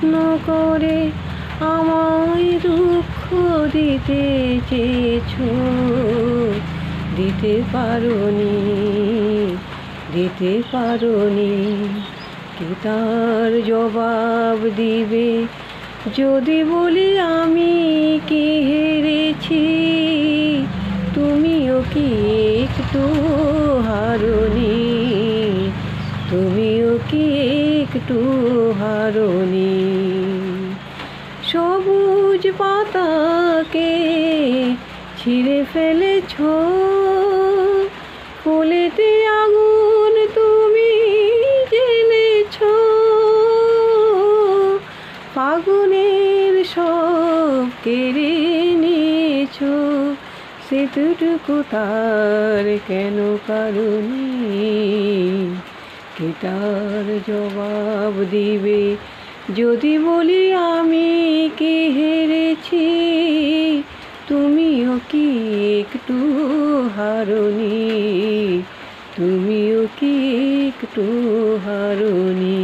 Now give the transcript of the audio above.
প্রশ্ন করে আমায় দুঃখ দিতে চেয়েছো, দিতে পারোনি, দিতে পারোনি। কে তার জবাব দিবে যদি বলি আমি কি হেরেছি? তুমিও কি একটু হারোনি, তুমিও কি একটু হারোনি? সবুজ পাতাকে ছিঁড়ে ফেলেছ, ফুলেতে আগুন তুমি জ্বেলেছ। ফাগুনের সব কেড়ে নিয়েছ, সেতুটুকু তার কেন কারণে? কে তার জবাব দিবে যদি বলি আমি কি হেরেছি? তুমিও কি একটু হারোনি, তুমিও কি একটু হারোনি?